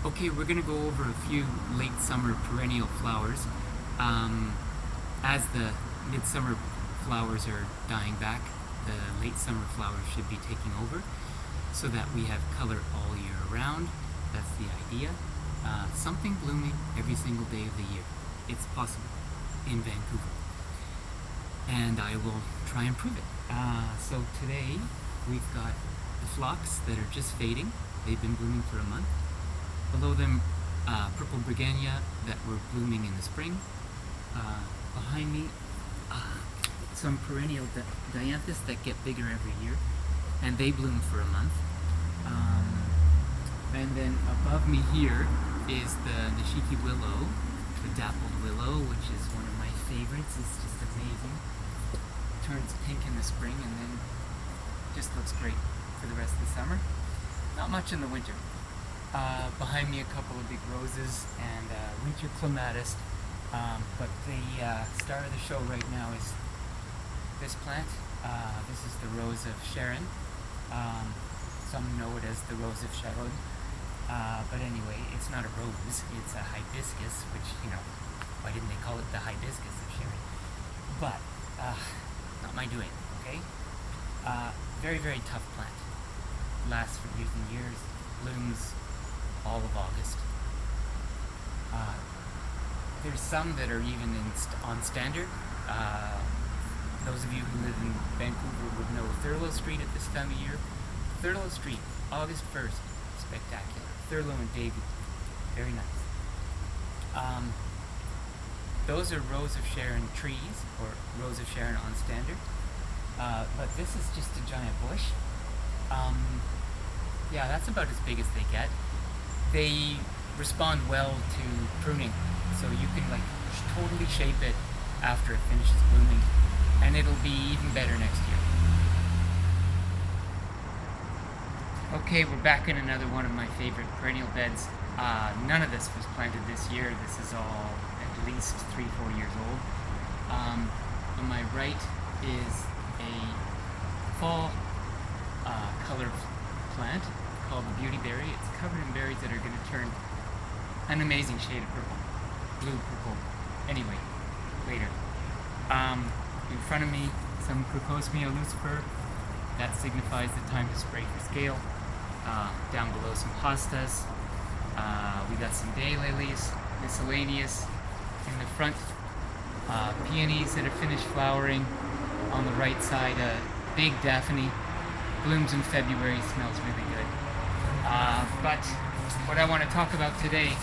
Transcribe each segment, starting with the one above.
Okay, we're going to go over a few late summer perennial flowers. As the midsummer flowers are dying back, the late summer flowers should be taking over so that we have color all year round. That's the idea. Something blooming every single day of the year. It's possible in Vancouver. And I will try and prove it. So today we've got the phlox that are just fading. They've been blooming for a month. Below them, purple Brighania that were blooming in the spring. Behind me, some perennial dianthus that get bigger every year, and they bloom for a month. And then above me here is the Nishiki willow, the dappled willow, which is one of my favorites. It's just amazing. Turns pink in the spring and then just looks great for the rest of the summer. Not much in the winter. Behind me a couple of big roses and winter clematis, but the star of the show right now is this plant. This is the rose of Sharon. Some know it as the rose of Sharon, but anyway, it's not a rose, it's a hibiscus, which, you know, why didn't they call it the hibiscus of Sharon? But, not my doing, okay? Very, very tough plant. Lasts for years and years, blooms all of August. There's some that are even on standard. Those of you who live in Vancouver would know Thurlow Street at this time of year. Thurlow Street, August 1st, spectacular. Thurlow and Davie, very nice. Those are Rose of Sharon trees, or Rose of Sharon on standard. But this is just a giant bush. Yeah, that's about as big as they get. They respond well to pruning, so you can like totally shape it after it finishes blooming, and it'll be even better next year. Okay, we're back in another one of my favorite perennial beds. None of this was planted this year. This is all at least 3-4 years old. On my right is a fall colored plant called the beauty berry. It's covered in berries that are going to turn an amazing shade of purple. Blue, purple. Anyway, later. In front of me, some Crocosmia lucifer. That signifies the time to spray for scale. Down below, some hostas. We got some daylilies, miscellaneous. In the front, peonies that are finished flowering. On the right side, a big daphne. Blooms in February, smells really good. But what I want to talk about today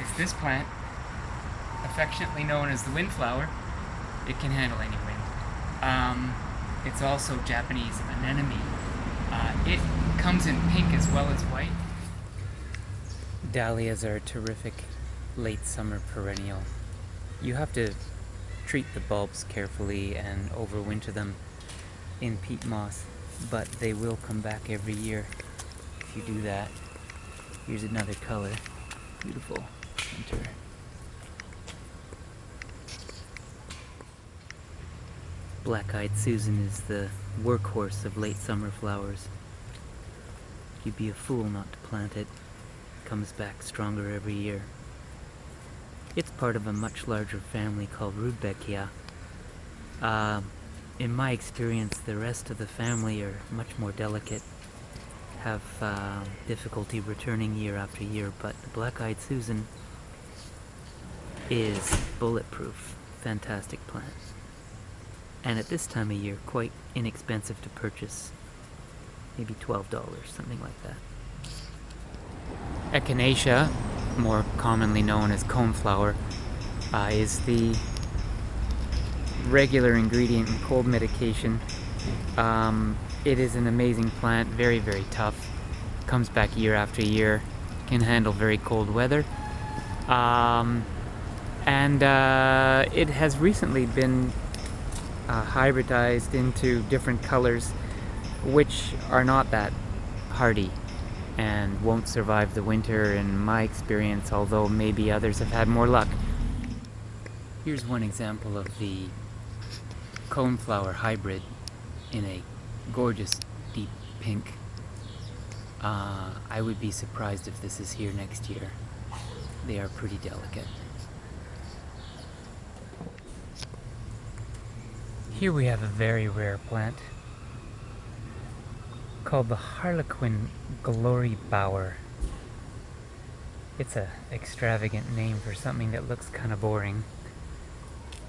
is this plant, affectionately known as the windflower. It can handle any wind. It's also Japanese anemone. It comes in pink as well as white. Dahlias are a terrific late summer perennial. You have to treat the bulbs carefully and overwinter them in peat moss, but they will come back every year if you do that. Here's another color. Beautiful winter. Black-eyed Susan is the workhorse of late summer flowers. You'd be a fool not to plant it. It comes back stronger every year. It's part of a much larger family called Rudbeckia. In my experience, the rest of the family are much more delicate, have difficulty returning year after year, but the Black-eyed Susan is bulletproof. Fantastic plant. And at this time of year, quite inexpensive to purchase. Maybe $12, something like that. Echinacia, more commonly known as coneflower, is the regular ingredient in cold medication. It is an amazing plant, very, very tough. Comes back year after year, can handle very cold weather. It has recently been hybridized into different colors, which are not that hardy and won't survive the winter in my experience, although maybe others have had more luck. Here's one example of the coneflower hybrid in a gorgeous deep pink. I would be surprised if this is here next year. They are pretty delicate. Here we have a very rare plant called the Harlequin Glorybower. It's an extravagant name for something that looks kind of boring.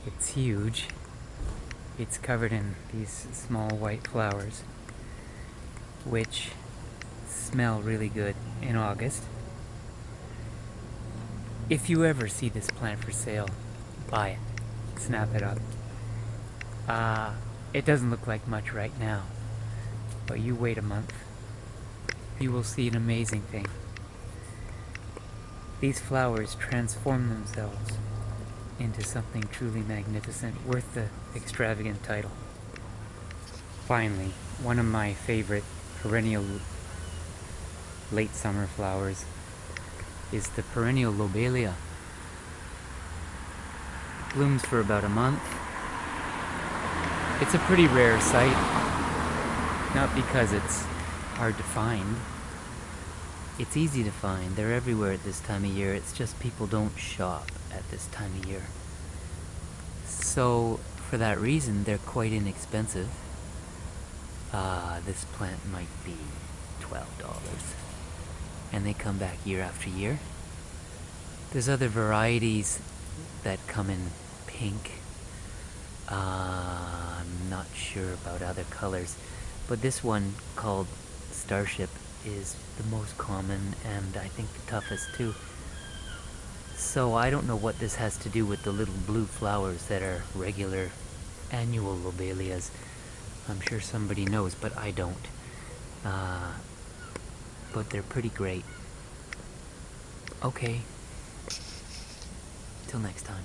It's huge. It's covered in these small white flowers, which smell really good in August. If you ever see this plant for sale, buy it. Snap it up. It doesn't look like much right now, but you wait a month, you will see an amazing thing. These flowers transform themselves into something truly magnificent, worth the extravagant title. Finally, one of my favorite perennial late summer flowers is the perennial Lobelia. It blooms for about a month. It's a pretty rare sight, not because it's hard to find. It's easy to find. They're everywhere at this time of year. It's just people don't shop at this time of year. So, for that reason, they're quite inexpensive. This plant might be $12. And they come back year after year. There's other varieties that come in pink. I'm not sure about other colors, but this one called Starship is the most common and I think the toughest too. So I don't know what this has to do with the little blue flowers that are regular annual lobelias. I'm sure somebody knows, but I don't. But they're pretty great. Okay. Till next time.